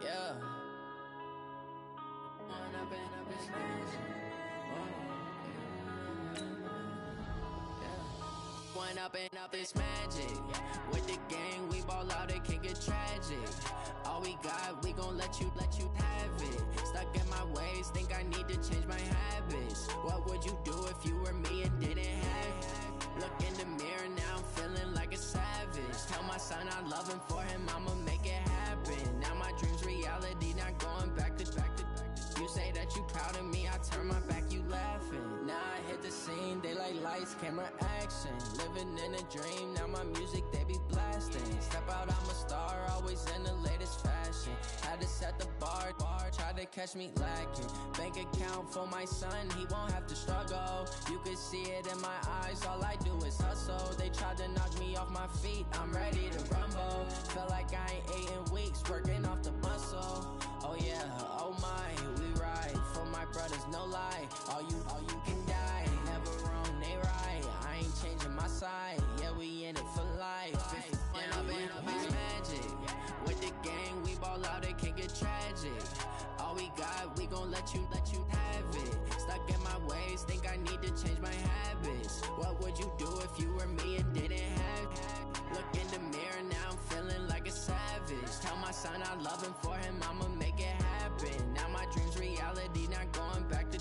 Yeah. One up and up is magic. One up and up is magic. With the gang, we ball out, it can get tragic. All we got, we gon' let you have it. Stuck in my ways, think I need to change my habits. What would you do if you were me and didn't have it? Look in the mirror, now I'm feeling like a savage. Tell my son I love him, for him I'ma make it happen. Now my dream's reality, not going back to. You say that you proud of me, I turn my back, you laughing. Now I hit the scene, they like lights, camera, action. Living in a dream, now my music, they be blasting. Step out, I'm a star, always in the latest fashion. Had to set the bar, try to catch me lacking. Bank account for my son, he won't have to struggle. You can see it in my eyes, all I do is hustle. They tried to knock me off my feet, I'm ready to rumble. Feel like I ain't ate in weeks, working off the muscle. Oh yeah, oh my, we ride for my brothers, no lie. All you can die, never wrong, they right. I ain't changing my side, yeah, we in it for life. When up and up is magic. With the gang, we ball out, it can get tragic. All we got, we gon' let you have it. Stuck in my ways, think I need to change my habits. What would you do if you were me and didn't have it? Look in the mirror, now I'm feeling like a savage. Tell my son I love him, for him I'ma make it happen. Now my dream's reality, not going back to.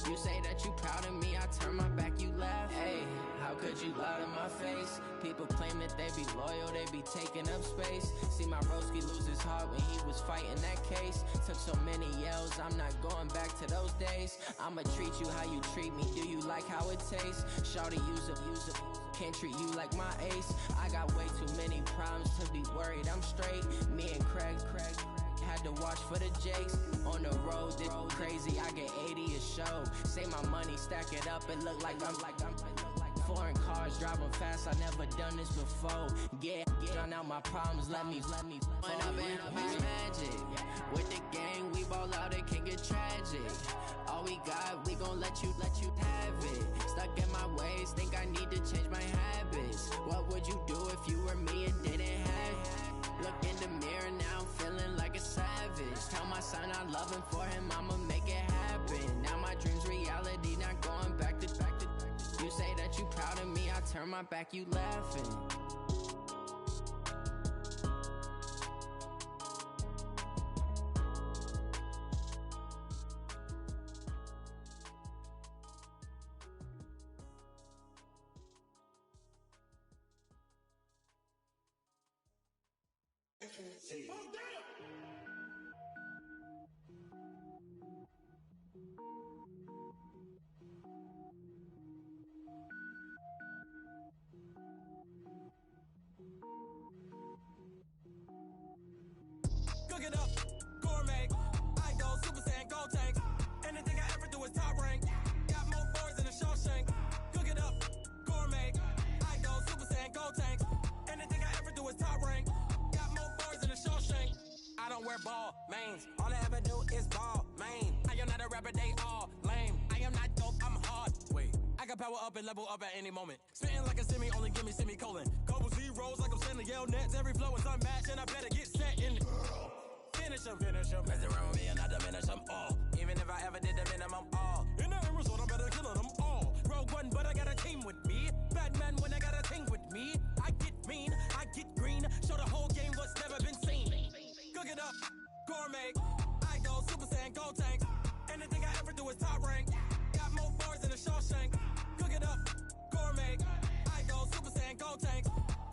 You say that you proud of me, I turn my back, you laugh. Hey, how could you lie to my face? People claim that they be loyal, they be taking up space. See my broski lose his heart when he was fighting that case. Took so many yells, I'm not going back to those days. I'ma treat you how you treat me, do you like how it tastes? Shawty, use it. Can't treat you like my ace. I got way too many problems to be worried, I'm straight. Me and Craig had to watch for the Jakes. On the road, this crazy, I get 80 a show. Say my money, stack it up, it look like I'm foreign cars, driving fast, I never done this before. Get drown out my problems, let me One up and up is magic. With the gang, we ball out, it can get tragic. All we got, we gon' let you have it. Stuck in my ways, think I need to change my habits. What would you do if you were me and didn't have it? Look in the mirror, now I'm feeling like a savage. Tell my son I love him, for him I'ma make it happen. Now my dream's reality, not going back to. You say that you proud of me, I turn my back, you laughing. Cook it up, gourmet. I go Super Saiyan, gold tank. Anything I ever do is top rank. Got more boys than a Shawshank. Cook it up, gourmet. I go Super Saiyan, gold tank. Anything I ever do is top rank. Got more boys than a Shawshank. I don't wear ball mains. All I ever do is ball main. I am not a rapper, they all lame. I am not dope, I'm hard. Wait, I can power up and level up at any moment. Spitting like a semi, only give me semicolon. Couple zeros like I'm sending yell nets. Every flow is unmatched and I better get set in. Finish him. Mess around with me and I diminish them all. Even if I ever did the minimum, all. In the end result, I'm better killing them all. Rogue one, but I got a team with me. Batman when I got a team with me. I get mean, I get green. Show the whole game what's never been seen. Cook it up, gourmet. I go Super Saiyan, gold tank. Anything I ever do is top rank. Got more bars than a Shawshank. Cook it up, gourmet. I go Super Saiyan, gold tank.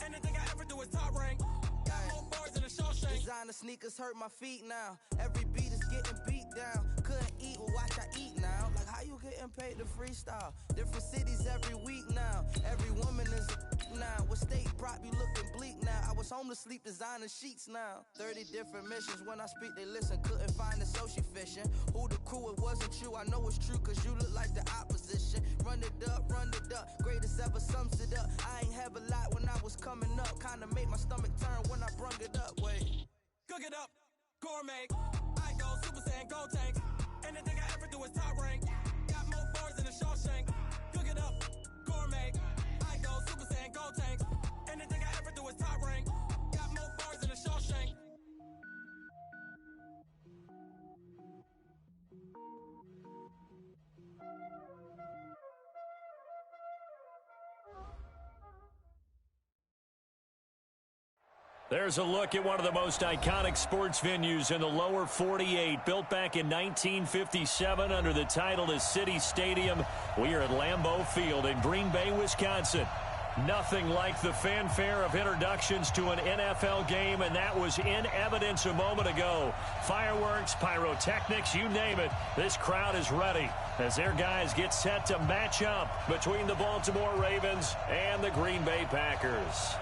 Anything I ever do is top rank. Got more bars than a Shawshank. Designer sneakers hurt my feet now. Every beat is getting beat down. Couldn't eat, well watch I eat now. Like how you getting paid to freestyle? Different cities every week now. Every woman is a now. What state prop you looking bleak now? I was home to sleep designing sheets now. 30 different missions. When I speak they listen. Couldn't find the social fishing. Who the crew, it wasn't you. I know it's true cause you look like the opposition. Run it up. Greatest ever sums it up. I ain't have a lot when I was coming up. Kinda made my stomach turn when I brung it up. Wait. Cook it up, gourmet. I go Super Saiyan, gold tank. Anything I ever do is top rank. Got more bars than a Shawshank. Cook it up, gourmet. I go Super Saiyan, gold tank. Anything I ever do is top rank. Got more bars than a Shawshank. There's a look at one of the most iconic sports venues in the lower 48, built back in 1957 under the title of City Stadium. We are at Lambeau Field in Green Bay, Wisconsin. Nothing like the fanfare of introductions to an NFL game, and that was in evidence a moment ago. Fireworks, pyrotechnics, you name it. This crowd is ready as their guys get set to match up between the Baltimore Ravens and the Green Bay Packers.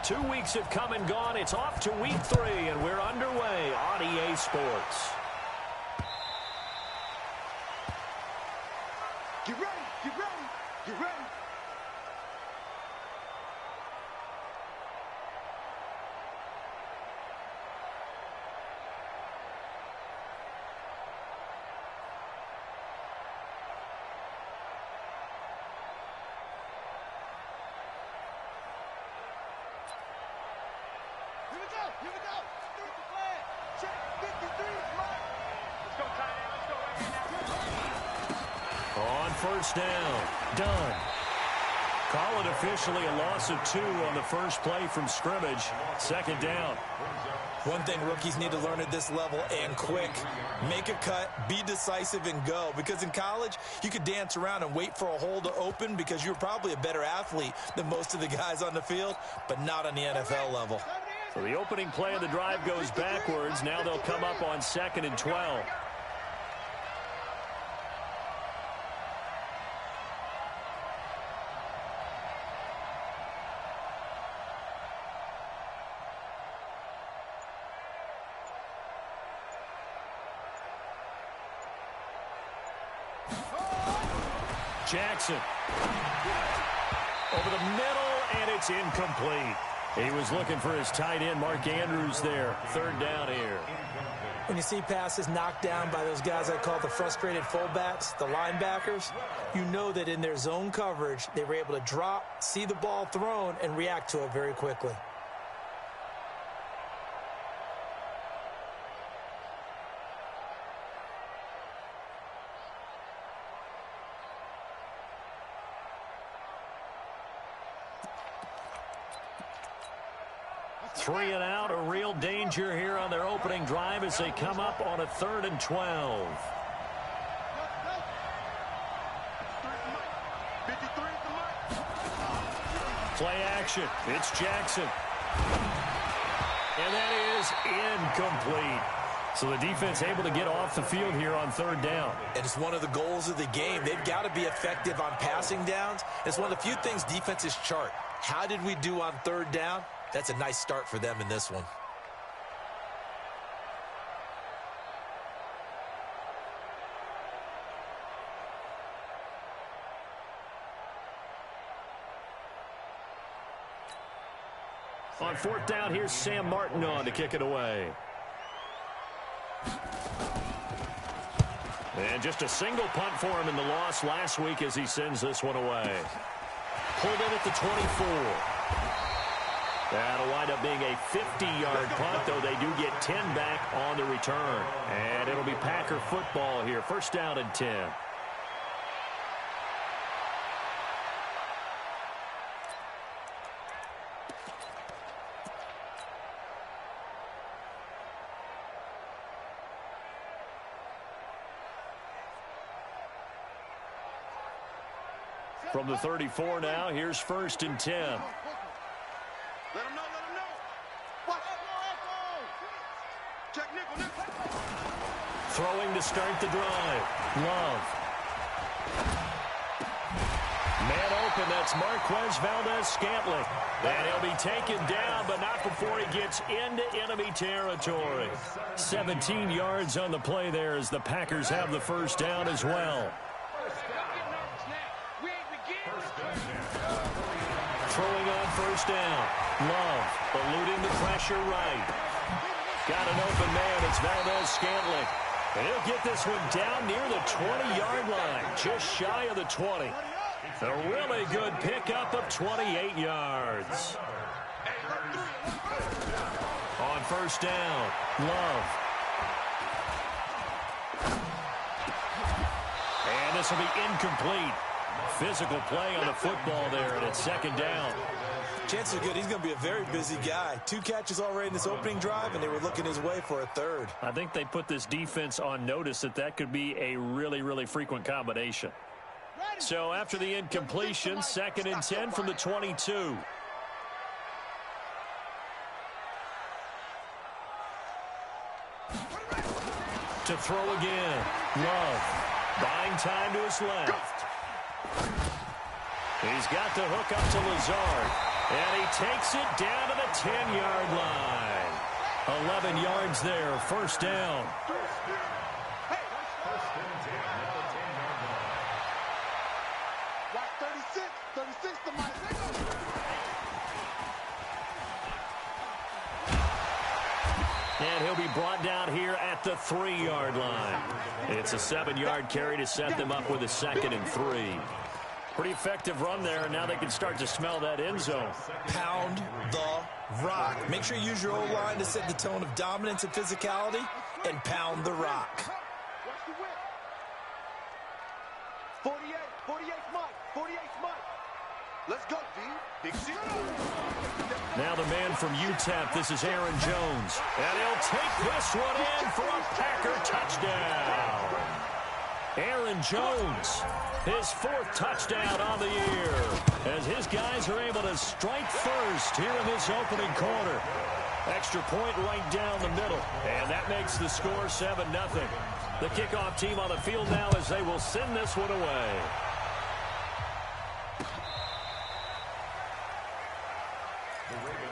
Two weeks have come and gone. It's off to week 3, and we're underway on EA Sports. Get ready, get ready, get ready. Here we go. Start the flag. Check 53. Let's go, tight end. Let's go right now. On first down. Done. Call it officially a loss of 2 on the first play from scrimmage. Second down. One thing rookies need to learn at this level, and quick, make a cut, be decisive, and go. Because in college, you could dance around and wait for a hole to open because you're probably a better athlete than most of the guys on the field, but not on the NFL level. So the opening play of the drive goes backwards. Now they'll come up on 2nd and 12. Jackson. Over the middle, and it's incomplete. He was looking for his tight end, Mark Andrews, there. Third down here. When you see passes knocked down by those guys I call the frustrated fullbacks, the linebackers, you know that in their zone coverage, they were able to drop, see the ball thrown, and react to it very quickly. Three and out, a real danger here on their opening drive as they come up on a 3rd and 12. Play action. It's Jackson. And that is incomplete. So the defense able to get off the field here on 3rd down. And it's one of the goals of the game. They've got to be effective on passing downs. It's one of the few things defenses chart. How did we do on 3rd down? That's a nice start for them in this one. On 4th down, here's Sam Martin on to kick it away. And just a single punt for him in the loss last week as he sends this one away. Pulled in at the 24. That'll wind up being a 50-yard punt, though they do get 10 back on the return. And it'll be Packer football here. First down and 10. From the 34 now, here's 1st and 10. Let him know, let him know. What? Check nickel. Throwing to start the drive. Love. Man open, that's Marquez Valdez-Scantling. And he'll be taken down, but not before he gets into enemy territory. 17 yards on the play there as the Packers have the first down as well. Throwing on first down. Love eluding the pressure right. Got an open man. It's Valdez-Scantling. And he'll get this one down near the 20-yard line. Just shy of the 20. A really good pickup of 28 yards. On first down, Love. And this will be incomplete. Physical play on the football there, and it's second down. Chances are good he's going to be a very busy guy. 2 catches already in this opening drive, and they were looking his way for a third. I think they put this defense on notice that could be a really, really frequent combination. So after the incompletion, 2nd and 10 from the 22. To throw again, Love. Buying time to his left. He's got the hook up to Lazard. And he takes it down to the 10-yard line. 11 yards there, first down. And he'll be brought down here at the 3-yard line. It's a 7-yard carry to set them up with a 2nd and 3. Pretty effective run there, and now they can start to smell that end zone. Pound the rock. Make sure you use your O-line to set the tone of dominance and physicality, and pound the rock. 48 Mike. 48 Mike. Let's go, D. BigStriver. Now the man from UTEP, this is Aaron Jones. And he'll take this one in for a Packer touchdown. Aaron Jones, his 4th touchdown on the year, as his guys are able to strike first here in this opening quarter. Extra point right down the middle, and that makes the score 7-0. The kickoff team on the field now as they will send this one away.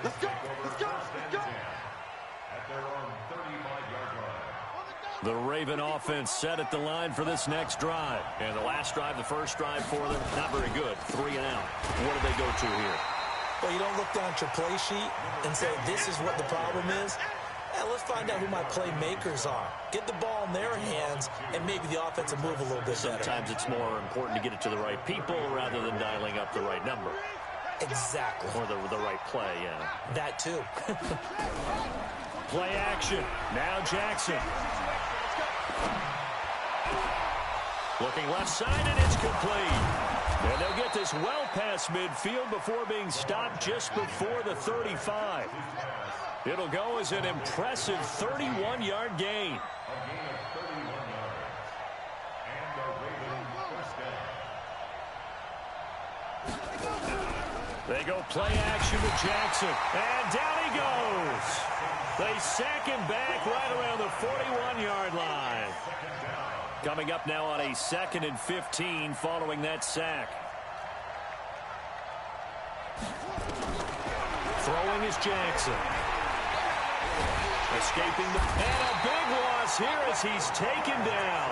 Let's go. Let's go. Let's go. At their own 35-yard line. The Raven offense set at the line for this next drive. And the last drive, the first drive for them, not very good. 3 and out. What do they go to here? Well, you don't look down at your play sheet and say, this is what the problem is. Let's find out who my playmakers are. Get the ball in their hands, and maybe the offense will move a little bit better. Sometimes it's more important to get it to the right people rather than dialing up the right number. Exactly. Or the right play, yeah. That too. Play action. Now Jackson. Looking left side, and it's complete. And they'll get this well past midfield before being stopped just before the 35. It'll go as an impressive 31-yard gain. They go play action with Jackson. And down he goes. They sack him back right around the 41-yard line. Coming up now on a 2nd and 15 following that sack. Throwing is Jackson. Escaping and a big loss here as he's taken down.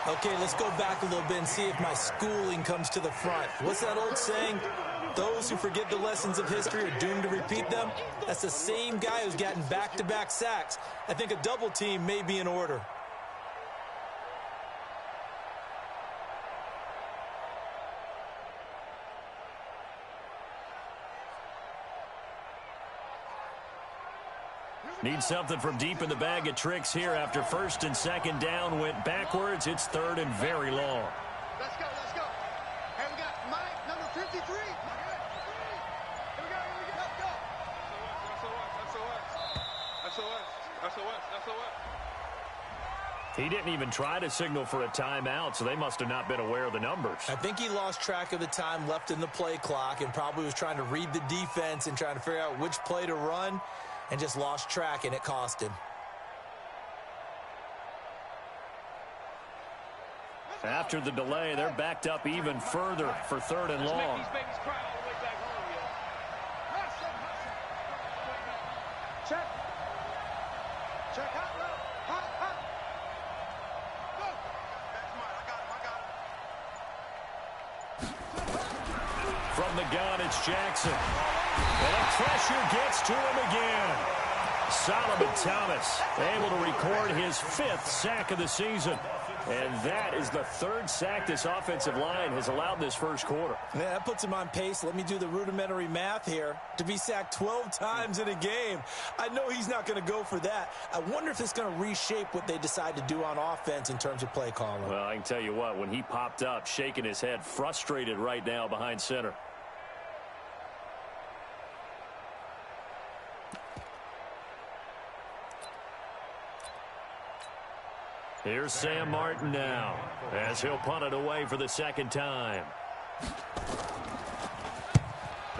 Okay, let's go back a little bit and see if my schooling comes to the front. What's that old saying? Those who forget the lessons of history are doomed to repeat them. That's the same guy who's gotten back-to-back sacks. I think a double team may be in order. Need something from deep in the bag of tricks here after 1st and 2nd down went backwards. It's 3rd and very long. Let's go. Let's go. And we got Mike, number 53. Here we go. Let's go. He didn't even try to signal for a timeout, so they must have not been aware of the numbers. I think he lost track of the time left in the play clock and probably was trying to read the defense and trying to figure out which play to run and just lost track, and it cost him. After the delay, they're backed up even further for 3rd and long. Check. Check. Hot. Go. That's mine. I got him. From the gun, it's Jackson. And the pressure gets to him again. Solomon Thomas able to record his 5th sack of the season. And that is the third sack this offensive line has allowed this first quarter. Yeah, that puts him on pace. Let me do the rudimentary math here. To be sacked 12 times in a game, I know he's not going to go for that. I wonder if it's going to reshape what they decide to do on offense in terms of play calling. Well, I can tell you what, when he popped up, shaking his head, frustrated right now behind center. Here's Sam Martin now, as he'll punt it away for the second time.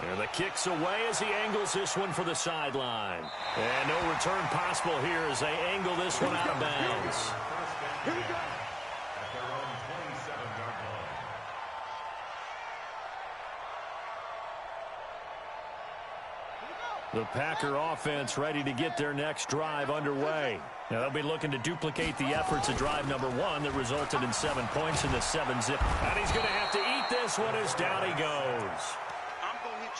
And the kick's away as he angles this one for the sideline. And no return possible here as they angle this one out of bounds. Here we go. At their own 27-yard line. The Packer offense ready to get their next drive underway. Now they'll be looking to duplicate the efforts of drive number 1 that resulted in 7 points in the 7-zip. And he's going to have to eat this one as down he goes.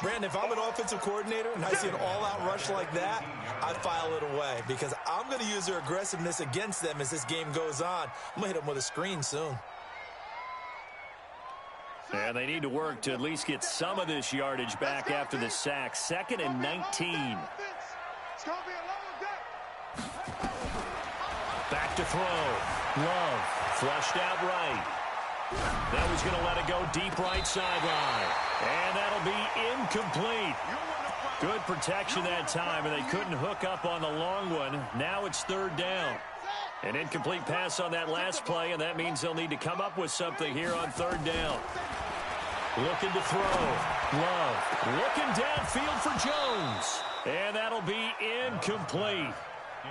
Brandon, if I'm an offensive coordinator and I see an all-out rush like that, I file it away because I'm going to use their aggressiveness against them as this game goes on. I'm going to hit them with a screen soon. And they need to work to at least get some of this yardage back after the sack. 2nd and 19. Back to throw. Love flushed out right. That was going to let it go deep right sideline. And that'll be incomplete. Good protection that time, and they couldn't hook up on the long one. Now it's 3rd down. An incomplete pass on that last play, and that means they'll need to come up with something here on 3rd down. Looking to throw. Love looking downfield for Jones. And that'll be incomplete.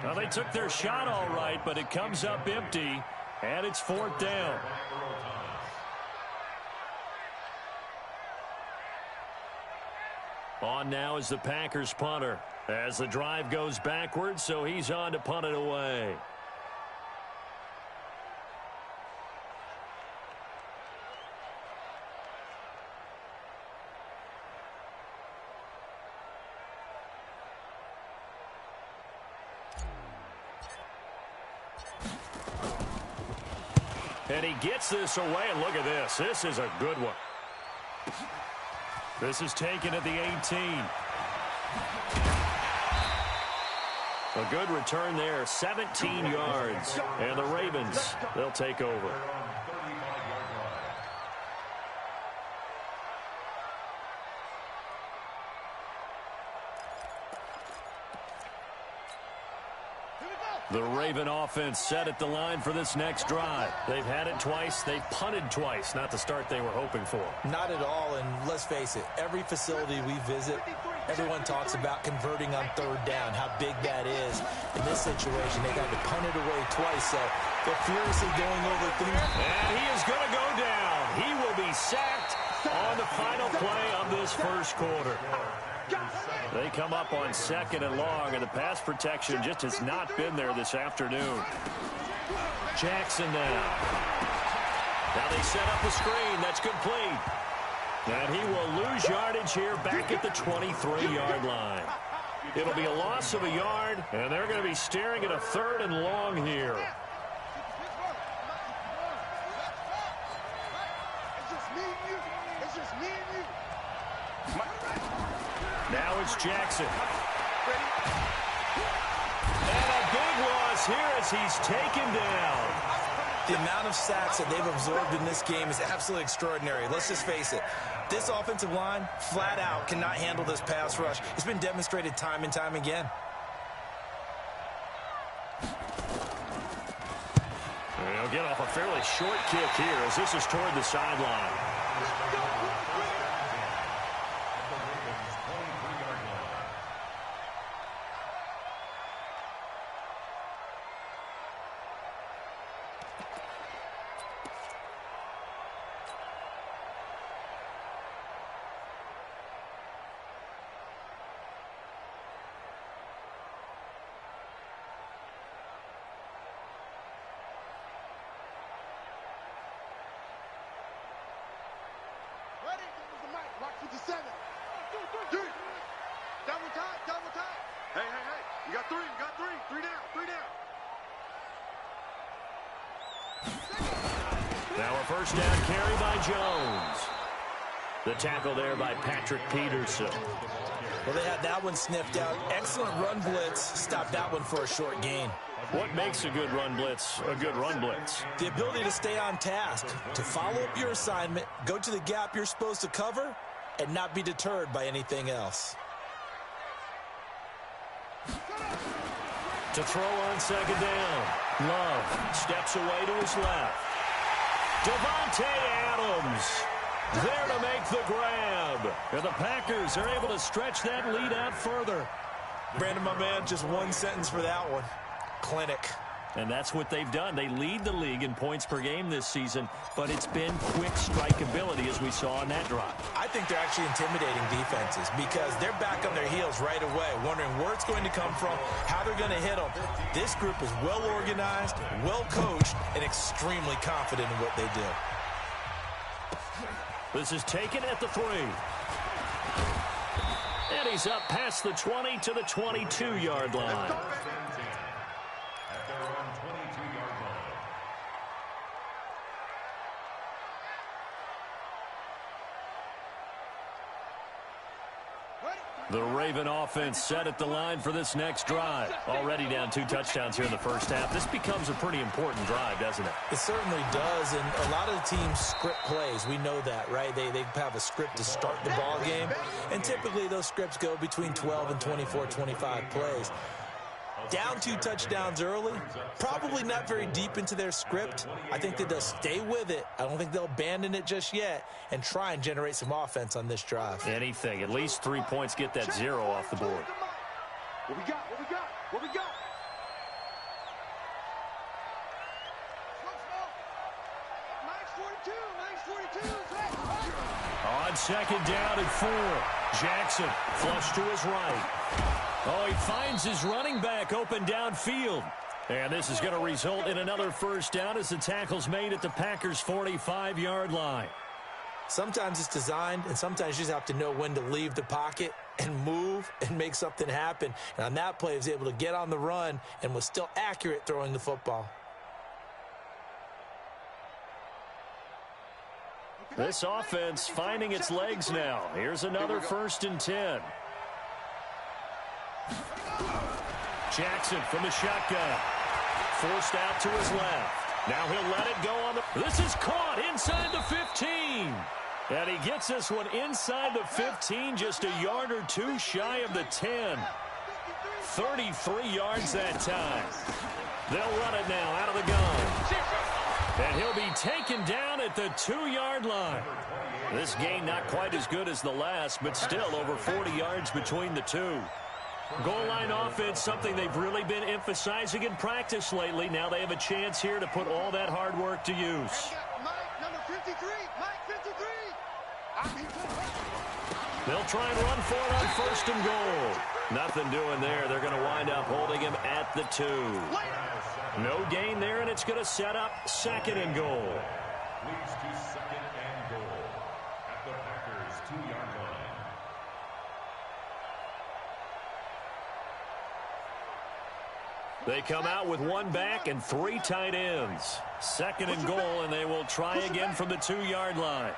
Well, they took their shot all right, but it comes up empty, and it's 4th down. On now is the Packers punter as the drive goes backwards, so he's on to punt it away. And he gets this away, and look at this. This is a good one. This is taken at the 18. A good return there, 17 yards. And the Ravens, they'll take over. The Raven offense set at the line for this next drive. They've had it twice. They've punted twice. Not the start they were hoping for. Not at all, and let's face it, every facility we visit, everyone talks about converting on 3rd down, how big that is. In this situation, they've had to punt it away twice, so they're furiously going over things. And he is going to go down. He will be sacked on the final play of this first quarter. They come up on 2nd and long, and the pass protection just has not been there this afternoon. Jackson now. Now they set up a screen. That's complete. And he will lose yardage here back at the 23-yard line. It'll be a loss of a yard, and they're going to be staring at a 3rd and long here. Now it's Jackson. And a big loss here as he's taken down. The amount of sacks that they've absorbed in this game is absolutely extraordinary. Let's just face it. This offensive line, flat out, cannot handle this pass rush. It's been demonstrated time and time again. And he'll get off a fairly short kick here as this is toward the sideline. Now a first down carry by Jones. The tackle there by Patrick Peterson. Well, they had that one sniffed out. Excellent run blitz. Stopped that one for a short gain. What makes a good run blitz a good run blitz? The ability to stay on task, to follow up your assignment, go to the gap you're supposed to cover, and not be deterred by anything else. To throw on second down. Love steps away to his left. Devontae Adams there to make the grab. And the Packers are able to stretch that lead out further. Brandon, my man, just one sentence for that one. Clinic. And that's what they've done. They lead the league in points per game this season, but it's been quick strike ability as we saw on that drive. I think they're actually intimidating defenses because they're back on their heels right away, wondering where it's going to come from, how they're going to hit them. This group is well organized, well coached, and extremely confident in what they do. This is taken at the 3. And he's up past the 20 to the 22-yard line. The Raven offense set at the line for this next drive. Already down 2 touchdowns here in the first half. This becomes a pretty important drive, doesn't it? It certainly does, and a lot of the teams script plays. We know that, right? They have a script to start the ball game, and typically those scripts go between 12 and 24, 25 plays. Down 2 touchdowns early, probably not very deep into their script. I think that they'll stay with it. I don't think they'll abandon it just yet and try and generate some offense on this drive. Anything. At least 3 points, get that 0 off the board. What we got? What we got? What we got? On second down and 4. Jackson flush to his right. Oh, he finds his running back open downfield. And this is going to result in another first down as the tackle's made at the Packers' 45-yard line. Sometimes it's designed, and sometimes you just have to know when to leave the pocket and move and make something happen. And on that play, he was able to get on the run and was still accurate throwing the football. This offense finding its legs now. Here's another 1st and 10. Jackson from the shotgun. Forced out to his left. Now he'll let it go on the... This is caught inside the 15. And he gets this one inside the 15, just a yard or 2 shy of the 10. 33 yards that time. They'll run it now out of the gun. And he'll be taken down at the 2-yard line. This gain not quite as good as the last, but still over 40 yards between the two. Goal line offense, something they've really been emphasizing in practice lately. Now they have a chance here to put all that hard work to use. They'll try and run for it on 1st and goal. Nothing doing there. They're going to wind up holding him at the 2. No gain there, and it's going to set up 2nd and goal. Leads to 2nd and goal at the Packers' 2-yard line. They come out with 1 back and 3 tight ends. 2nd and goal, and they will try again from the 2-yard line.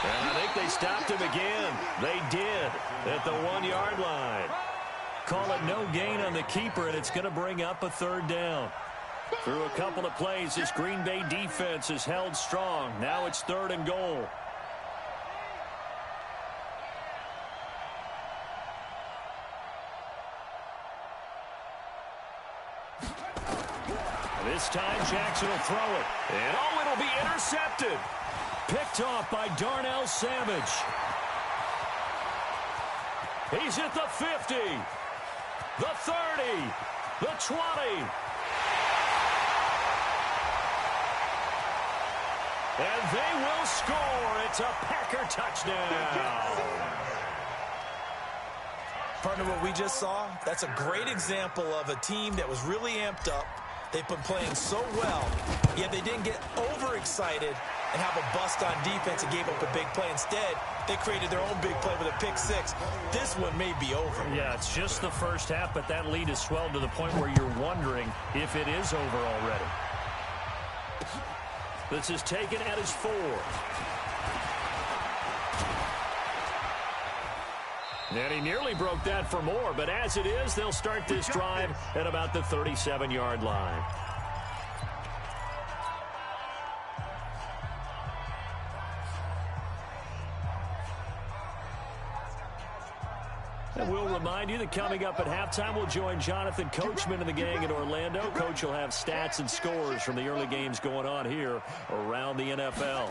And I think they stopped him again. They did at the 1-yard line. Call it no gain on the keeper, and it's going to bring up a 3rd down. Through a couple of plays, this Green Bay defense is held strong. Now it's 3rd and goal. This time Jackson will throw it. And oh, it'll be intercepted. Picked off by Darnell Savage. He's at the 50, the 30, the 20. And they will score. It's a Packer touchdown. Partner, what we just saw, that's a great example of a team that was really amped up. They've been playing so well, yet they didn't get overexcited and have a bust on defense and gave up a big play. Instead, they created their own big play with a pick six. This one may be over. Yeah, it's just the first half, but that lead has swelled to the point where you're wondering if it is over already. This is taken at his 4. And he nearly broke that for more, but as it is, they'll start this drive at about the 37-yard line. And we'll remind you that coming up at halftime, we'll join Jonathan Coachman and the gang in Orlando. Coach will have stats and scores from the early games going on here around the NFL.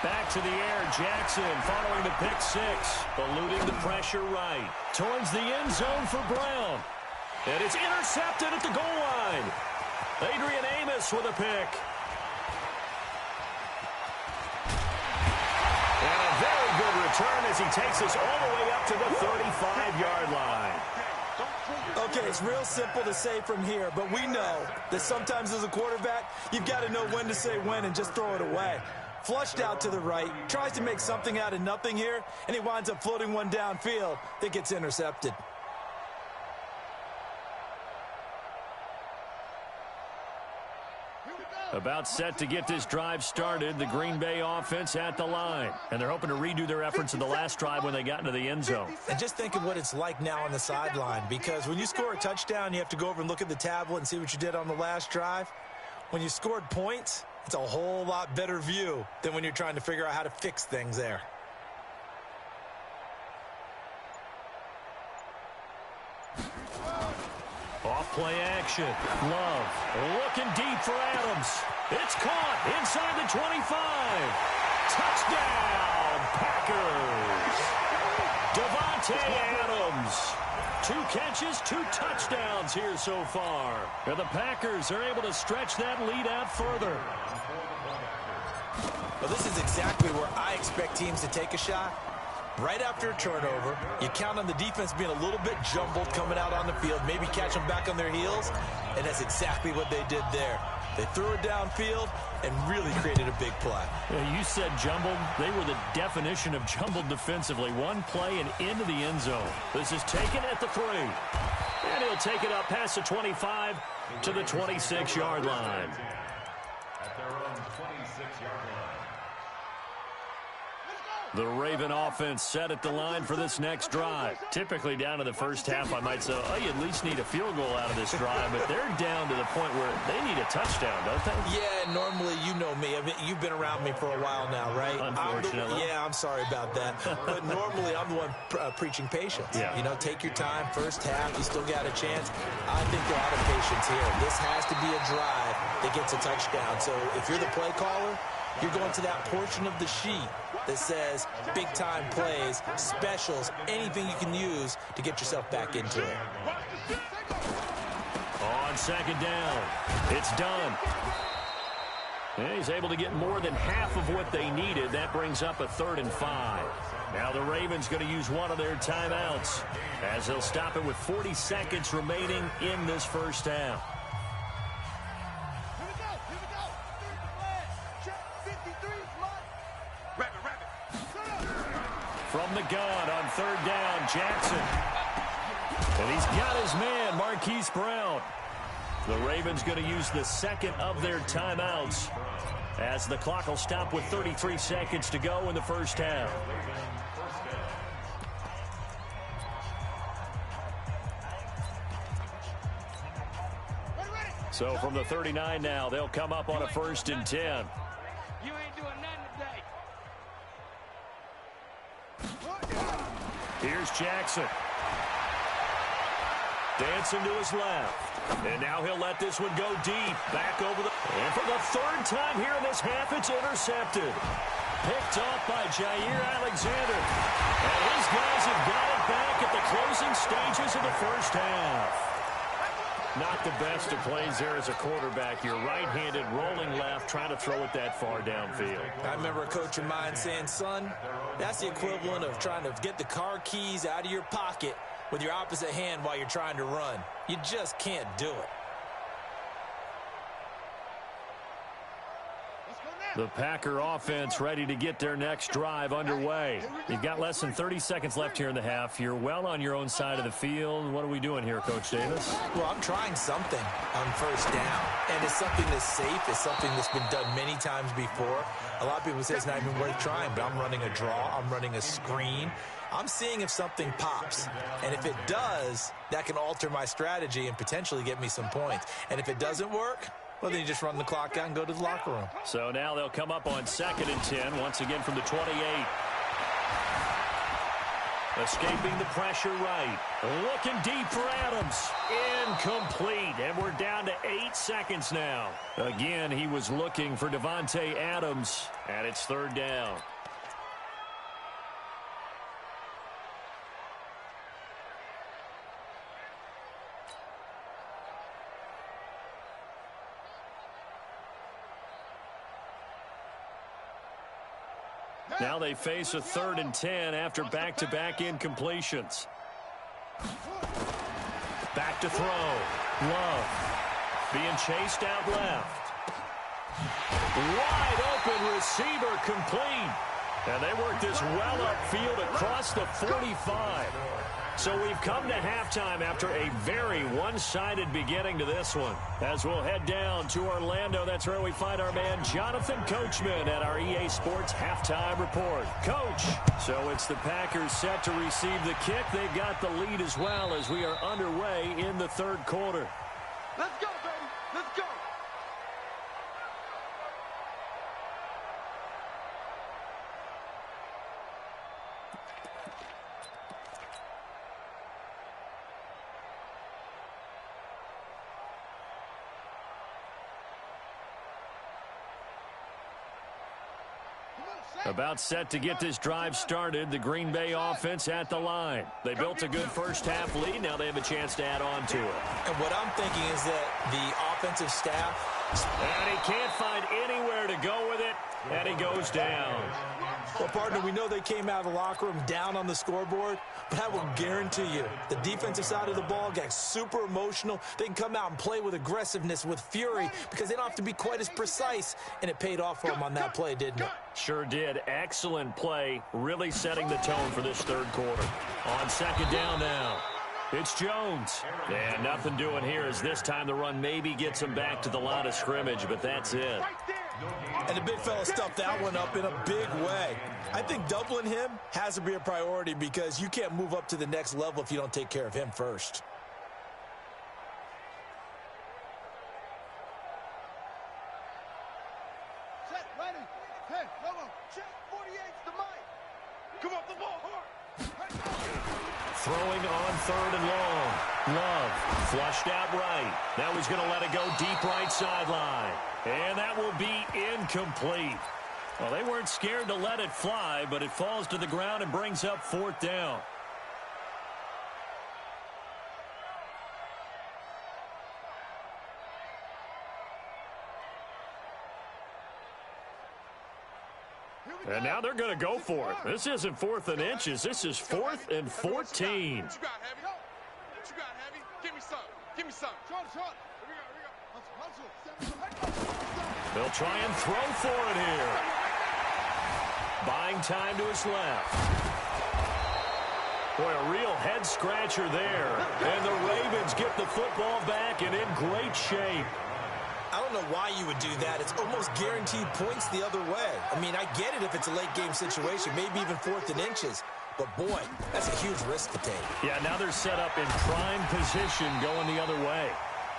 Back to the air, Jackson following the pick six, eluding the pressure right. Towards the end zone for Brown. And it's intercepted at the goal line. Adrian Amos with a pick. And a very good return as he takes us all the way up to the 35-yard line. Okay, it's real simple to say from here, but we know that sometimes as a quarterback, you've got to know when to say when and just throw it away. Flushed out to the right, tries to make something out of nothing here, and he winds up floating one downfield that gets intercepted. About set to get this drive started, the Green Bay offense at the line. And they're hoping to redo their efforts in the last drive when they got into the end zone. And just think of what it's like now on the sideline, because when you score a touchdown, you have to go over and look at the tablet and see what you did on the last drive. When you scored points, it's a whole lot better view than when you're trying to figure out how to fix things there. Off-play action. Love looking deep for Adams. It's caught inside the 25. Touchdown, Packers. Devontae Adams. 2 catches, 2 touchdowns here so far. And the Packers are able to stretch that lead out further. Well, this is exactly where I expect teams to take a shot. Right after a turnover, you count on the defense being a little bit jumbled coming out on the field, maybe catch them back on their heels, and that's exactly what they did there. They threw it downfield and really created a big play. Yeah, you said jumbled. They were the definition of jumbled defensively. One play and into the end zone. This is taken at the 3. And he'll take it up past the 25 to the 26-yard line. At their own 26-yard line. The Raven offense set at the line for this next drive. Typically down to the first half, I might say, oh, you at least need a field goal out of this drive, but they're down to the point where they need a touchdown, don't they? Yeah, normally you know me. I mean, you've been around me for a while now, right? Unfortunately. I'm sorry about that. But normally I'm the one preaching patience. Yeah. You know, take your time. First half, you still got a chance. I think they're out of patience here. This has to be a drive that gets a touchdown. So if you're the play caller, you're going to that portion of the sheet that says big-time plays, specials, anything you can use to get yourself back into it. On second down, it's done. And he's able to get more than half of what they needed. That brings up a 3rd and 5. Now the Ravens going to use one of their timeouts as they'll stop it with 40 seconds remaining in this first half. From the gun on 3rd down, Jackson. And he's got his man, Marquise Brown. The Ravens going to use the second of their timeouts as the clock will stop with 33 seconds to go in the first half. So from the 39 now, they'll come up on a 1st and 10. You ain't doing nothing today. Here's Jackson. Dancing to his left. And now he'll let this one go deep. Back over the... And for the 3rd time here in this half, it's intercepted. Picked off by Jair Alexander. And his guys have got it back at the closing stages of the first half. Not the best of plays there as a quarterback. You're right-handed, rolling left, trying to throw it that far downfield. I remember a coach of mine saying, son, that's the equivalent of trying to get the car keys out of your pocket with your opposite hand while you're trying to run. You just can't do it. Let's go now. The Packer offense ready to get their next drive underway. You've got less than 30 seconds left here in the half. You're well on your own side of the field. What are we doing here, Coach Davis? Well, I'm trying something on first down, and it's something that's safe. It's something that's been done many times before. A lot of people say it's not even worth trying, but I'm running a draw. I'm running a screen. I'm seeing if something pops, and if it does, that can alter my strategy and potentially get me some points. And if it doesn't work, well, then you just run the clock out and go to the locker room. So now they'll come up on 2nd and 10, once again from the 28. Escaping the pressure right. Looking deep for Adams. Incomplete, and we're down to 8 seconds now. Again, he was looking for Devontae Adams, and it's 3rd down. Now they face a 3rd and 10 after back-to-back incompletions. Back to throw. Love being chased out left. Wide open receiver complete. And they work this well upfield across the 45. So we've come to halftime after a very one-sided beginning to this one. As we'll head down to Orlando, that's where we find our man Jonathan Coachman at our EA Sports Halftime Report. Coach, so it's the Packers set to receive the kick. They've got the lead as well as we are underway in the 3rd quarter. Let's go, baby. Let's go. About set to get this drive started, the Green Bay offense at the line. They built a good first-half lead. Now they have a chance to add on to it. And what I'm thinking is that the offensive staff... And he can't find anywhere to go with it, and he goes down. Well, partner, we know they came out of the locker room down on the scoreboard, but I will guarantee you the defensive side of the ball got super emotional. They can come out and play with aggressiveness, with fury, because they don't have to be quite as precise, and it paid off for them on that play, didn't it? Sure did. Excellent play, really setting the tone for this 3rd quarter. On 2nd down now. It's Jones. And nothing doing here as this time the run maybe gets him back to the line of scrimmage, but that's it. And the big fella stuffed that one up in a big way. I think doubling him has to be a priority because you can't move up to the next level if you don't take care of him first. Set, ready. Hey, come on. Check 48's the mic. Come on, the ball hard. Throwing on 3rd and long. Love flushed out right. Now he's going to let it go deep right sideline. And that will be incomplete. Well, they weren't scared to let it fly, but it falls to the ground and brings up 4th down. And now they're going to go for it. This isn't 4th and inches. This is 4th and 14. What you got, Heavy? What you got, Heavy? Give me some. Give me some. Short. Here we go. Hustle. They'll try and throw for it here. Buying time to his left. Boy, a real head-scratcher there. And the Ravens get the football back and in great shape. I don't know why you would do that. It's almost guaranteed points the other way. I mean, I get it if it's a late-game situation, maybe even 4th and inches. But, boy, that's a huge risk to take. Yeah, now they're set up in prime position going the other way.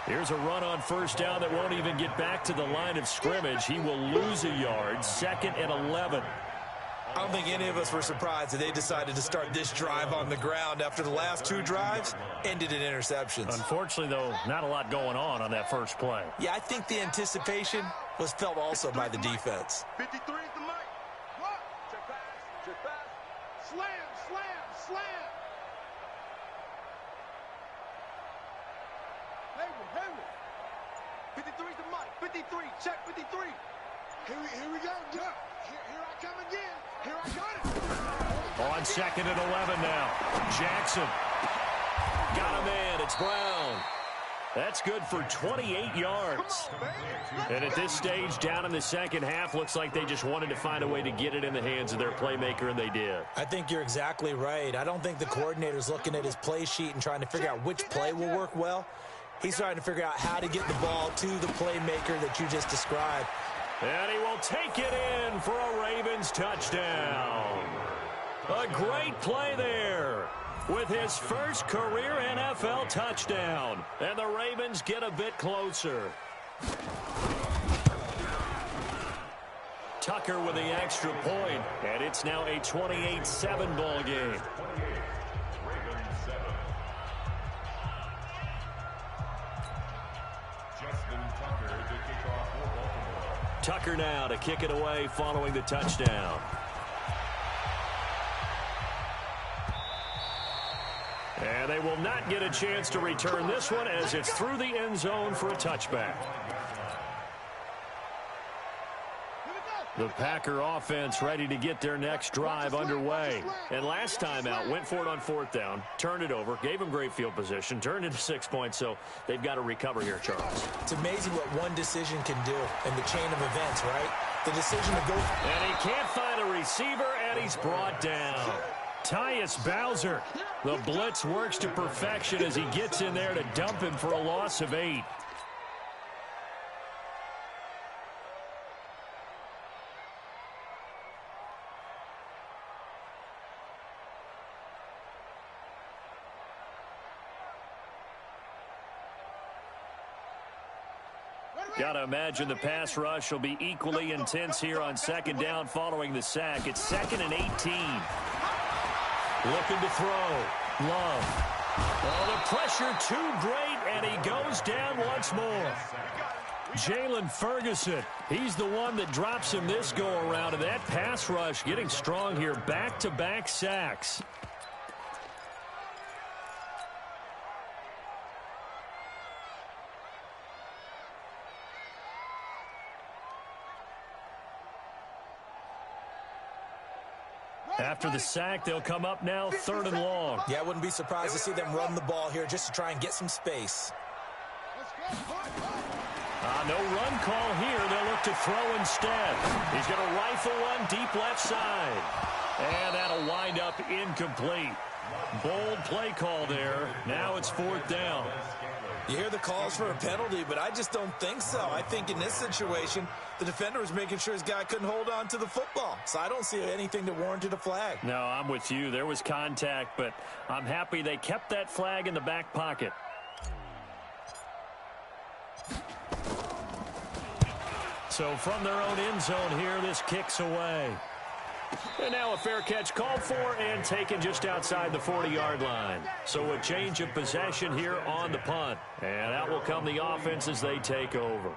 Here's a run on 1st down that won't even get back to the line of scrimmage. He will lose a yard, 2nd and 11. I don't think any of us were surprised that they decided to start this drive on the ground after the last 2 drives ended in interceptions. Unfortunately, though, not a lot going on that first play. Yeah, I think the anticipation was felt also by the defense. 53 is the mic. What? Check pass. Slam. Hayward. 53 is the mic. 53. Check 53. Here we go. Here I come again. Here I got it. On 2nd and 11 now. Jackson. Got a man. It's Brown. That's good for 28 yards. And at this stage, down in the second half, looks like they just wanted to find a way to get it in the hands of their playmaker, and they did. I think you're exactly right. I don't think the coordinator's looking at his play sheet and trying to figure out which play will work well. He's trying to figure out how to get the ball to the playmaker that you just described. And he will take it in for a Ravens touchdown. A great play there with his first career NFL touchdown. And the Ravens get a bit closer. Tucker with the extra point, and it's now a 28-7 ball game. Tucker now to kick it away following the touchdown. And they will not get a chance to return this one as it's through the end zone for a touchback. The Packer offense ready to get their next drive underway. And last time out, went for it on fourth down, turned it over, gave them great field position, turned it to 6 points, so they've got to recover here, Charles. It's amazing what one decision can do in the chain of events, right? The decision to go. And he can't find a receiver, and he's brought down. Tyus Bowser. The blitz works to perfection as he gets in there to dump him for a loss of 8. Got to imagine the pass rush will be equally intense here on second down following the sack. It's 2nd and 18. Looking to throw. Love. Oh, the pressure too great, and he goes down once more. Jalen Ferguson, he's the one that drops him this go-around, and that pass rush getting strong here. Back-to-back sacks. After the sack, they'll come up now 3rd and long. Yeah, I wouldn't be surprised to see them run the ball here just to try and get some space. No run call here. They'll look to throw instead. He's going to rifle one deep left side. And that'll wind up incomplete. Bold play call there. Now it's 4th down. You hear the calls for a penalty, but I just don't think so. I think in this situation, the defender was making sure his guy couldn't hold on to the football. So I don't see anything that warranted a flag. No, I'm with you. There was contact, but I'm happy they kept that flag in the back pocket. So from their own end zone here, this kicks away. And now a fair catch called for and taken just outside the 40-yard line. So a change of possession here on the punt. And out will come the offense as they take over.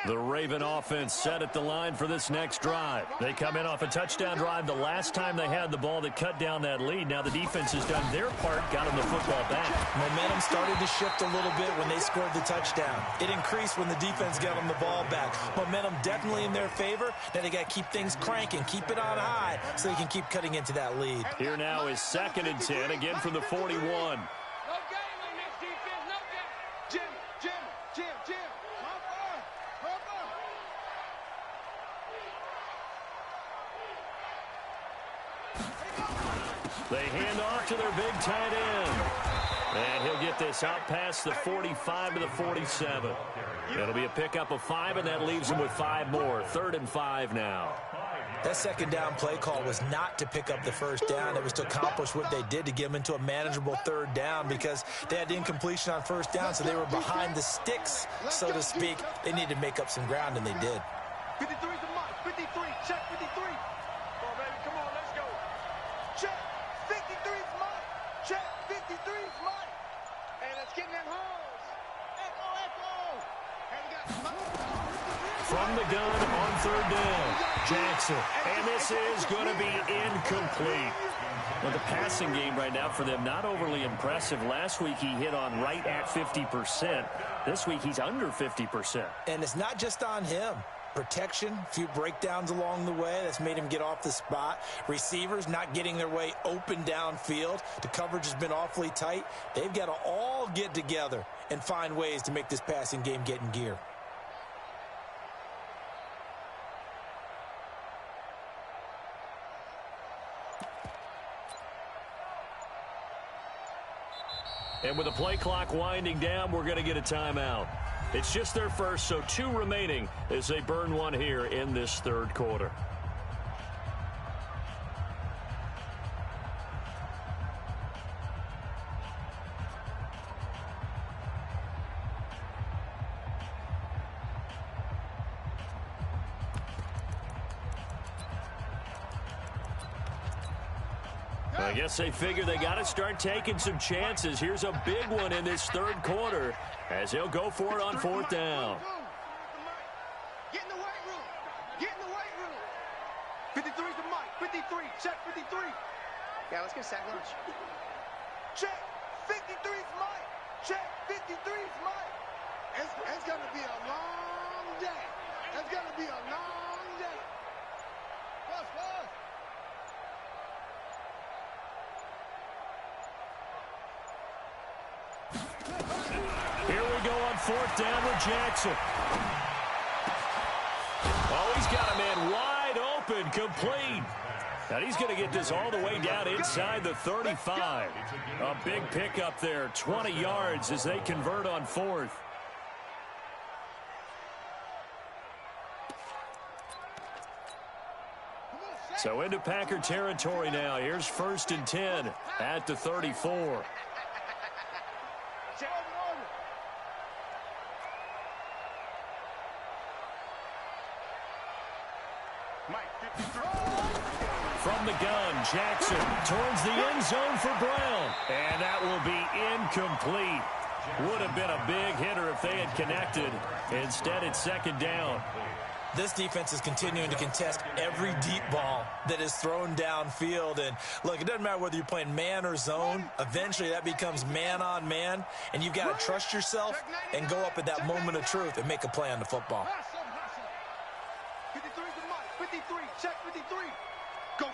The Raven offense set at the line for this next drive. They come in off a touchdown drive the last time they had the ball that cut down that lead. Now the defense has done their part, got them the football back. Momentum started to shift a little bit when they scored the touchdown. It increased when the defense got them the ball back. Momentum definitely in their favor. Now they got to keep things cranking, keep it on high so they can keep cutting into that lead. Here now is 2nd and 10, again from the 41. They hand off to their big tight end. And he'll get this out past the 45 to the 47. It'll be a pickup of 5, and that leaves them with 5 more. 3rd and 5 now. That second down play call was not to pick up the first down. It was to accomplish what they did to get them into a manageable 3rd down because they had incompletion on first down, so they were behind the sticks, so to speak. They needed to make up some ground, and they did. 53's the mark. 53. Check 53. Come on, baby. Come on. Let's go. Check. 53's mark. Check. 53's mark. And let's get in that hose. Echo, echo. And we got from the gun on 3rd down, Jackson. And this is going to be incomplete. Well, the passing game right now for them, not overly impressive. Last week he hit on right at 50%. This week he's under 50%. And it's not just on him. Protection, a few breakdowns along the way. That's made him get off the spot. Receivers not getting their way open downfield. The coverage has been awfully tight. They've got to all get together and find ways to make this passing game get in gear. And with the play clock winding down, we're going to get a timeout. It's just their first, so 2 remaining as they burn one here in this third quarter. I guess they figure they got to start taking some chances. Here's a big one in this third quarter as he'll go for it on 4th down. Get in the weight room. Get in the weight room. 53's the mic. 53. Check 53. Yeah, let's get sack lunch. Check 53's mic. Check 53's mic. It's going to be a long day. It's going to be a long day. Plus. Here we go on 4th down with Jackson. Oh, he's got a man wide open, complete. Now he's going to get this all the way down inside the 35. A big pickup there, 20 yards as they convert on 4th. So into Packer territory now. Here's 1st and 10 at the 34. From the gun, Jackson towards the end zone for Brown. And that will be incomplete. Would have been a big hitter if they had connected. Instead, it's 2nd down. This defense is continuing to contest every deep ball that is thrown downfield. And, look, it doesn't matter whether you're playing man or zone. Eventually, that becomes man-on-man. And you've got to trust yourself and go up at that moment of truth and make a play on the football. 53's the mic. 53. Check 53. Go.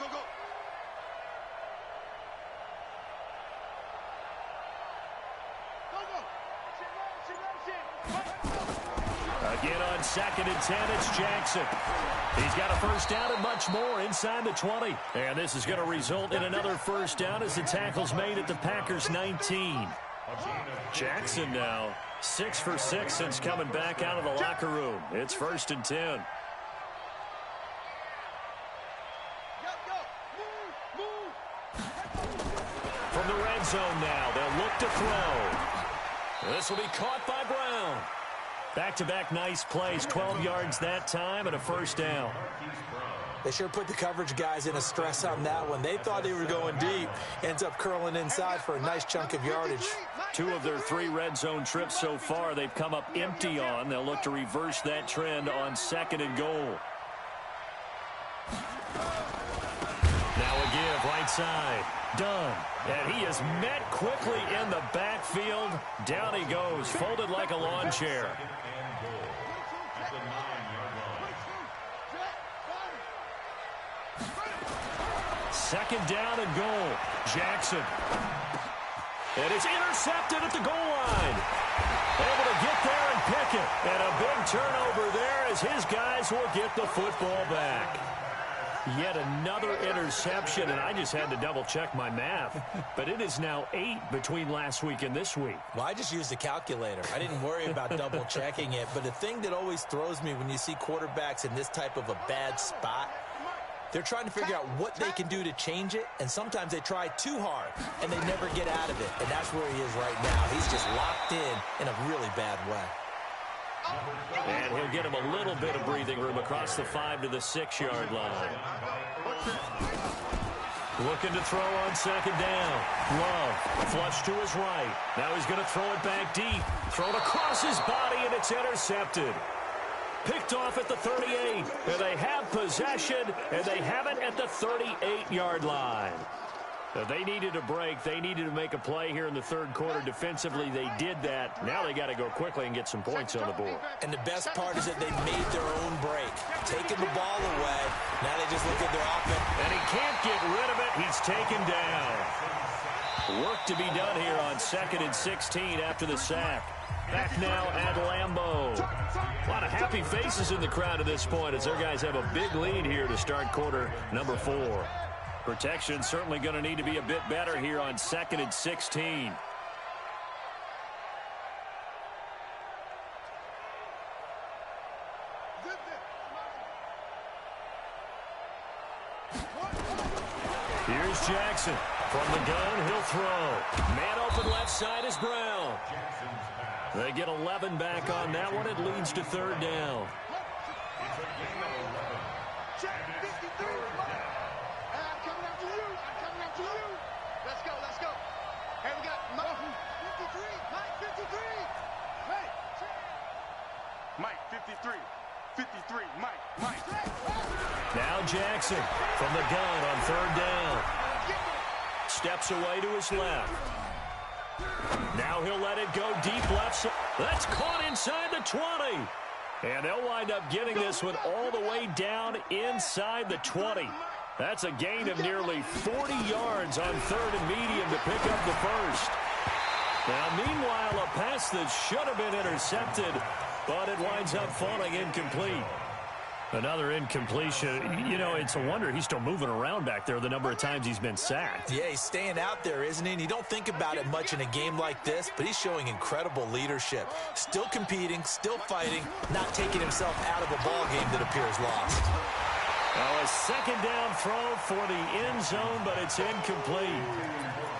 Again on 2nd and 10, it's Jackson. He's got a 1st down and much more inside the 20. And this is going to result in another 1st down as the tackle's made at the Packers' 19. Jackson now 6 for 6 since coming back out of the locker room. It's 1st and 10. From the red zone now, they'll look to throw. This will be caught by Brown. Back-to-back nice plays, 12 yards that time and a 1st down. They sure put the coverage guys in a stress on that one. They thought they were going deep. Ends up curling inside for a nice chunk of yardage. 2 of their 3 red zone trips so far they've come up empty on. They'll look to reverse that trend on 2nd and goal. Now a give right side. Done. And he is met quickly in the backfield. Down he goes, folded like a lawn chair. 2nd down and goal. Jackson. And it's intercepted at the goal line. Able to get there and pick it. And a big turnover there as his guys will get the football back. Yet another interception, and I just had to double-check my math. But it is now 8 between last week and this week. Well, I just used a calculator. I didn't worry about double-checking it. But the thing that always throws me when you see quarterbacks in this type of a bad spot, they're trying to figure out what they can do to change it, and sometimes they try too hard, and they never get out of it. And that's where he is right now. He's just locked in a really bad way. And he'll get him a little bit of breathing room across the 5 to the 6-yard line. Looking to throw on 2nd down. Love, flush to his right. Now he's going to throw it back deep. Thrown across his body, and it's intercepted. Picked off at the 38. And they have possession, and they have it at the 38-yard line. They needed a break. They needed to make a play here in the third quarter. Defensively, they did that. Now they got to go quickly and get some points on the board. And the best part is that they made their own break. Taking the ball away. Now they just look at their offense. And he can't get rid of it. He's taken down. Work to be done here on 2nd and 16 after the sack. Back now at Lambeau. A lot of happy faces in the crowd at this point as their guys have a big lead here to start quarter number 4. Protection certainly going to need to be a bit better here on 2nd and 16. Here's Jackson. From the gun, he'll throw. Man open left side is Brown. They get 11 back on that one. It leads to 3rd down. Let's go. Hey, we got Mike 53. Mike 53. Hey. Mike 53. 53. Mike. Now Jackson from the gun on 3rd down. Steps away to his left. Now he'll let it go deep left side. That's caught inside the 20. And they'll wind up getting this one all the way down inside the 20. That's a gain of nearly 40 yards on 3rd and medium to pick up the first. Now, meanwhile, a pass that should have been intercepted, but it winds up falling incomplete. Another incompletion. You know, it's a wonder he's still moving around back there the number of times he's been sacked. Yeah, he's staying out there, isn't he? And you don't think about it much in a game like this, but he's showing incredible leadership. Still competing, still fighting, not taking himself out of a ball game that appears lost. Well, a 2nd down throw for the end zone, but it's incomplete.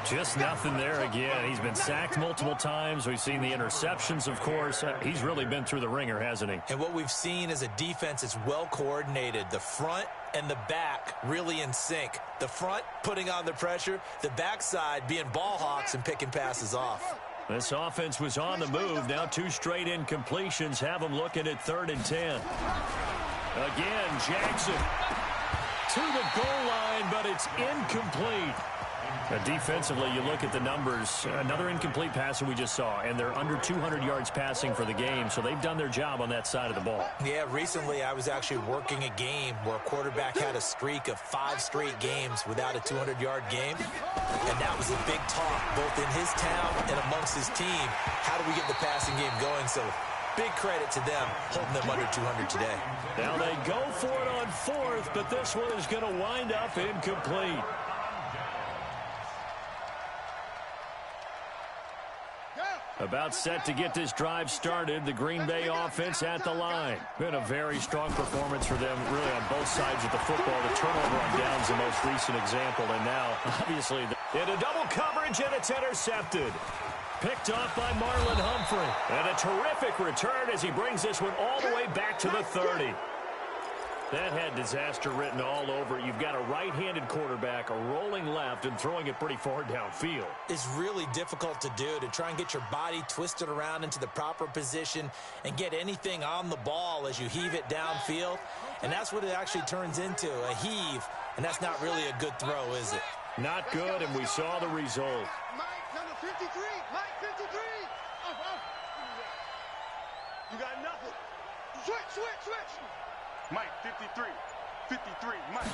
Just nothing there again. He's been sacked multiple times. We've seen the interceptions, of course. He's really been through the ringer, hasn't he? And what we've seen is a defense that's well coordinated. The front and the back really in sync. The front putting on the pressure, the backside being ball hawks and picking passes off. This offense was on the move. Now 2 straight incompletions have them looking at 3rd and 10. Again, Jackson to the goal line, but it's incomplete. Defensively, you look at the numbers. Another incomplete pass that we just saw, and they're under 200 yards passing for the game, so they've done their job on that side of the ball. Yeah, recently I was actually working a game where a quarterback had a streak of 5 straight games without a 200-yard game, and that was a big talk, both in his town and amongst his team. How do we get the passing game going? So big credit to them, holding them under 200 today. Now they go for it on 4th, but this one is going to wind up incomplete. About set to get this drive started, the Green Bay offense at the line. Been a very strong performance for them, really on both sides of the football. The turnover on downs the most recent example, and now, obviously, in a double coverage, and it's intercepted. Picked off by Marlon Humphrey. And a terrific return as he brings this one all the way back to the 30. That had disaster written all over it. You've got a right-handed quarterback, a rolling left, and throwing it pretty far downfield. It's really difficult to do, to try and get your body twisted around into the proper position and get anything on the ball as you heave it downfield. And that's what it actually turns into, a heave. And that's not really a good throw, is it? Not good, and we saw the result. Mike, number 53. Mike, 53. You got nothing. Switch. Mike, 53. 53, Mike.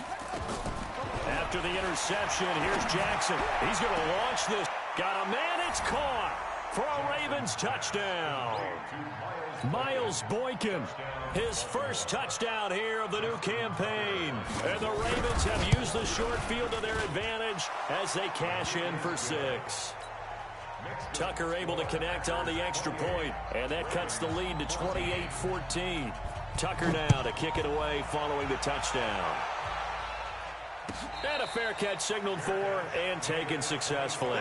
After the interception, here's Jackson. He's going to launch this. Got a man, it's caught for a Ravens touchdown. Miles Boykin, his first touchdown here of the new campaign. And the Ravens have used the short field to their advantage as they cash in for 6. Tucker able to connect on the extra point, and that cuts the lead to 28-14. Tucker now to kick it away following the touchdown. And a fair catch signaled for and taken successfully.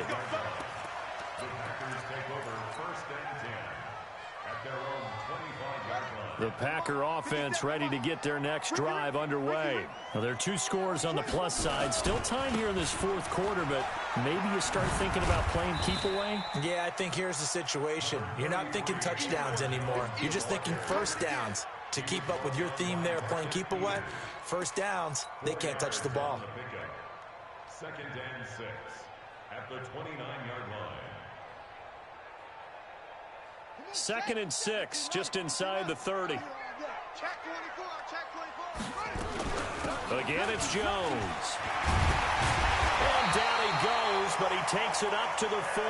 The Packer offense ready to get their next drive underway. Now, there are 2 scores on the plus side. Still time here in this 4th quarter, but maybe you start thinking about playing keep away? Yeah, I think here's the situation. You're not thinking touchdowns anymore. You're just thinking first downs. To keep up with your theme there, playing keep away, first downs, they can't touch the ball. Second and 6 at the 29-yard line. Second and 6, just inside the 30. Again, it's Jones. And down he goes, but he takes it up to the 40.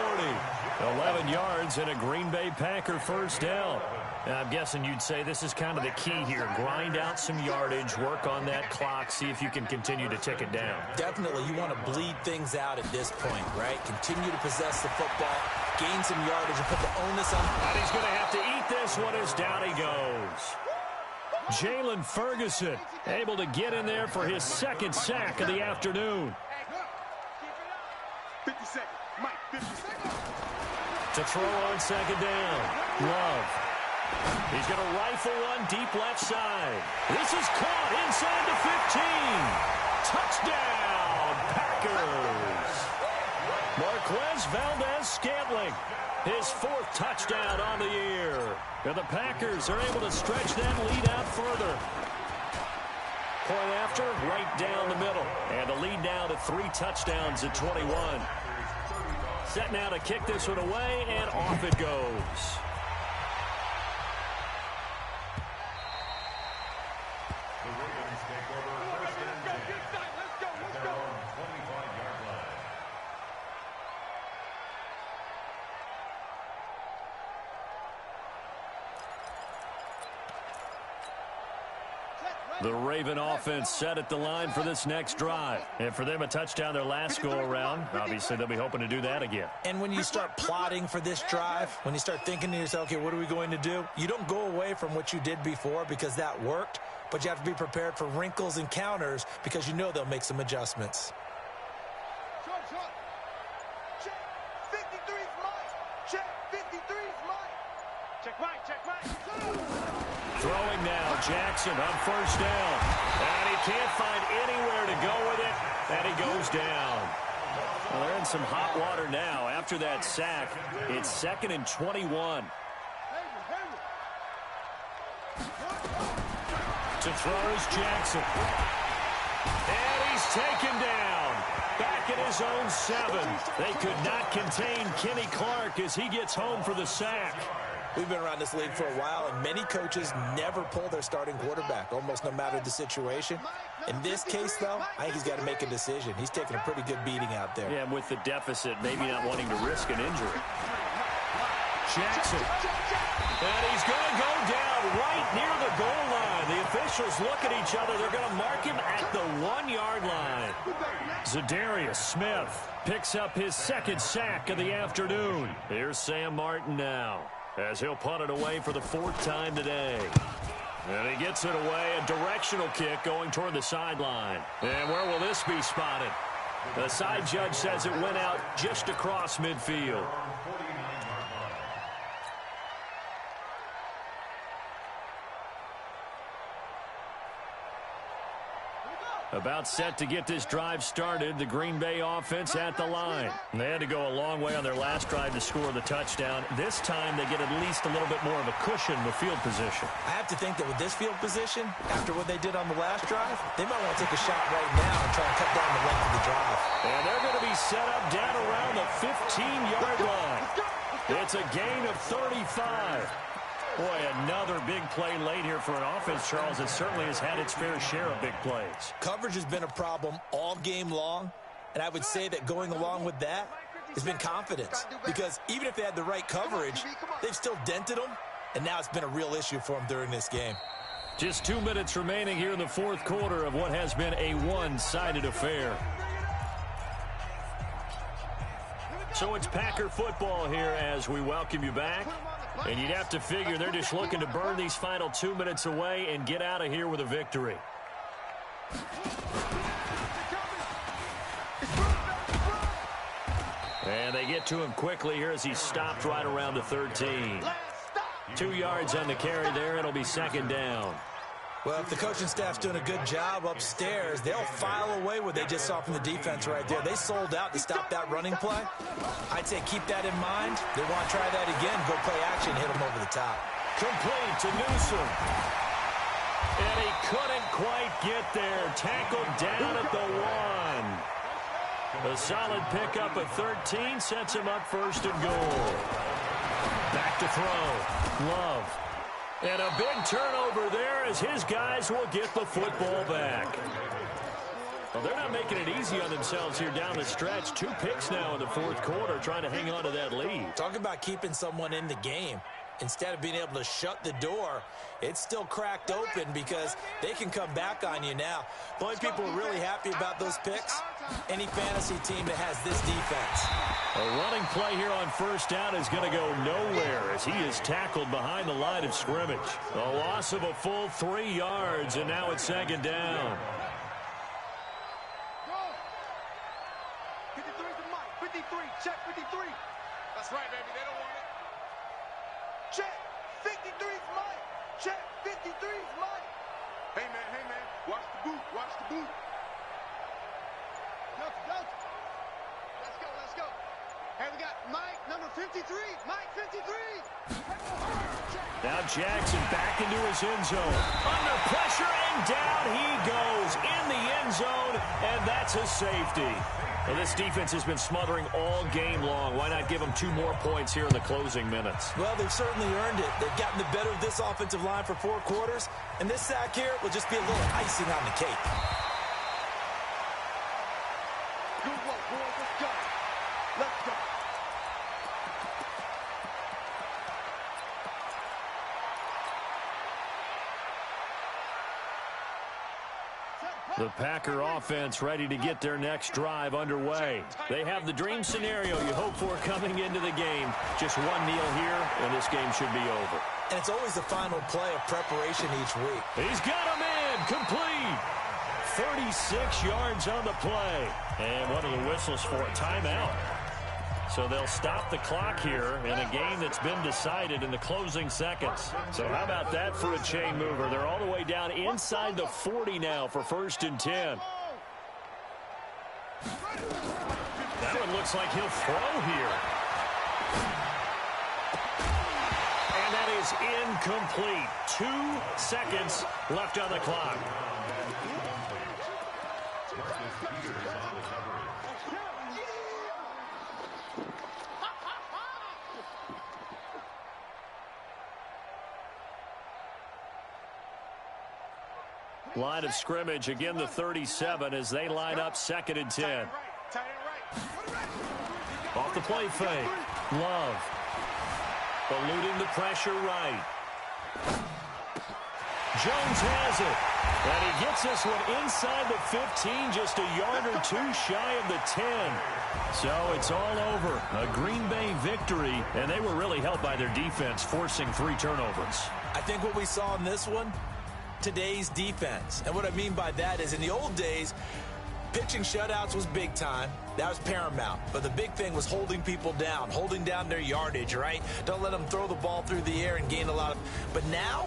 11 yards and a Green Bay Packer first down. Now, I'm guessing you'd say this is kind of the key here. Grind out some yardage, work on that clock, see if you can continue to tick it down. Definitely, you want to bleed things out at this point, right? Continue to possess the football, gain some yardage, and put the onus on. And he's going to have to eat this one as down he goes. Jalen Ferguson able to get in there for his second sack of the afternoon. 50 seconds. Mike, 50 seconds. To throw on second down. Love. He's going to rifle one deep left side. This is caught inside the 15. Touchdown, Packers. Marquez Valdez-Scantling, his fourth touchdown on the year. And the Packers are able to stretch that lead out further. Point after, right down the middle. And the lead now to 3 touchdowns at 21. Set now to kick this one away, and off it goes. The Ravens take over first and 10 at their own 25-yard line. The Raven offense set at the line for this next drive. And for them, a touchdown their last go-around. Obviously, they'll be hoping to do that again. And when you start plotting for this drive, when you start thinking to yourself, okay, what are we going to do? You don't go away from what you did before because that worked, but you have to be prepared for wrinkles and counters because you know they'll make some adjustments. Check. 53's Mike. Check. 53's Mike. Check Mike. Check Mike. Throwing now, Jackson on first down. And he can't find anywhere to go with it, and he goes down. Well, they're in some hot water now. After that sack, it's 2nd and 21. To throw is Jackson. And he's taken down. Back at his own 7. They could not contain Kenny Clark as he gets home for the sack. We've been around this league for a while, and many coaches never pull their starting quarterback, almost no matter the situation. In this case, though, I think he's got to make a decision. He's taking a pretty good beating out there. Yeah, and with the deficit, maybe not wanting to risk an injury. Jackson. And he's going to go down right near the goal line. The officials look at each other. They're going to mark him at the 1-yard line. Zadarius Smith picks up his second sack of the afternoon. Here's Sam Martin now, as he'll punt it away for the 4th time today. And he gets it away, a directional kick going toward the sideline. And where will this be spotted? The side judge says it went out just across midfield. About set to get this drive started, the Green Bay offense at the line. They had to go a long way on their last drive to score the touchdown. This time they get at least a little bit more of a cushion with field position. I have to think that with this field position, after what they did on the last drive, they might want to take a shot right now and try and cut down the length of the drive. And they're going to be set up down around the 15-yard line. It's a gain of 35. Boy, another big play late here for an offense, Charles, that certainly has had its fair share of big plays. Coverage has been a problem all game long, and I would say that going along with that has been confidence. Because even if they had the right coverage, they've still dented them, and now it's been a real issue for them during this game. Just 2 minutes remaining here in the 4th quarter of what has been a one-sided affair. So it's Packer football here as we welcome you back. And you'd have to figure they're just looking to burn these final 2 minutes away and get out of here with a victory. And they get to him quickly here as he stopped right around the 13. 2 yards on the carry there. It'll be 2nd down. Well, if the coaching staff's doing a good job upstairs, they'll file away what they just saw from the defense right there. They sold out to stop that running play. I'd say keep that in mind. They want to try that again, go play action, hit them over the top. Complete to Newsom. And he couldn't quite get there. Tackled down at the 1. A solid pickup of 13 sets him up first and goal. Back to throw. Love. And a big turnover there as his guys will get the football back. Well, they're not making it easy on themselves here down the stretch. 2 picks now in the fourth quarter trying to hang on to that lead. Talk about keeping someone in the game. Instead of being able to shut the door, it's still cracked open because they can come back on you now. The only people who are really happy about those picks, any fantasy team that has this defense. A running play here on first down is going to go nowhere as he is tackled behind the line of scrimmage. A loss of a full 3 yards, and now it's second down. 53's the mic. 53. Check 53. That's right, baby. They don't want it. Check 53's mic. Check 53's mic. Hey, man. Watch the boot. Watch the boot. Go. Let's go. Hey, we got Mike, number 53. Mike, 53. Now Jackson back into his end zone. Under pressure, and down he goes in the end zone, and that's a safety. Well, this defense has been smothering all game long. Why not give them 2 more points here in the closing minutes? Well, they've certainly earned it. They've gotten the better of this offensive line for 4 quarters, and this sack here will just be a little icing on the cake. Good work, boys. Let's go. The Packer offense ready to get their next drive underway. They have the dream scenario you hope for coming into the game. Just 1 kneel here, and this game should be over. And it's always the final play of preparation each week. He's got him in. Complete. 36 yards on the play. And what are the whistles for? Timeout. So they'll stop the clock here in a game that's been decided in the closing seconds. So how about that for a chain mover? They're all the way down inside the 40 now for 1st and 10. That one looks like he'll throw here. And that is incomplete. 2 seconds left on the clock. Line of scrimmage, again the 37 as they line up 2nd and 10. Off the play fake. Love. Eluding the pressure right. Jones has it. And he gets this one inside the 15, just a yard or 2 shy of the 10. So it's all over. A Green Bay victory, and they were really helped by their defense, forcing 3 turnovers. I think what we saw in this one, today's defense. And what I mean by that is in the old days, pitching shutouts was big time. That was paramount. But the big thing was holding people down, holding down their yardage, right? Don't let them throw the ball through the air and gain a lot of... But now,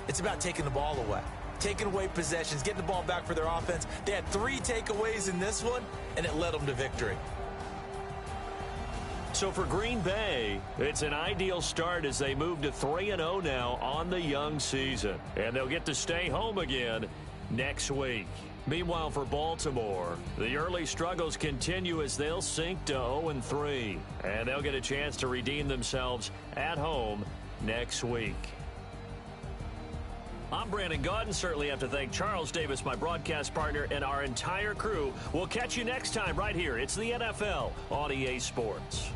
it's about taking the ball away. Taking away possessions, getting the ball back for their offense. They had 3 takeaways in this one, and it led them to victory. So for Green Bay, it's an ideal start as they move to 3-0 now on the young season. And they'll get to stay home again next week. Meanwhile, for Baltimore, the early struggles continue as they'll sink to 0-3. And they'll get a chance to redeem themselves at home next week. I'm Brandon Gaudin. Certainly have to thank Charles Davis, my broadcast partner, and our entire crew. We'll catch you next time right here. It's the NFL on EA Sports.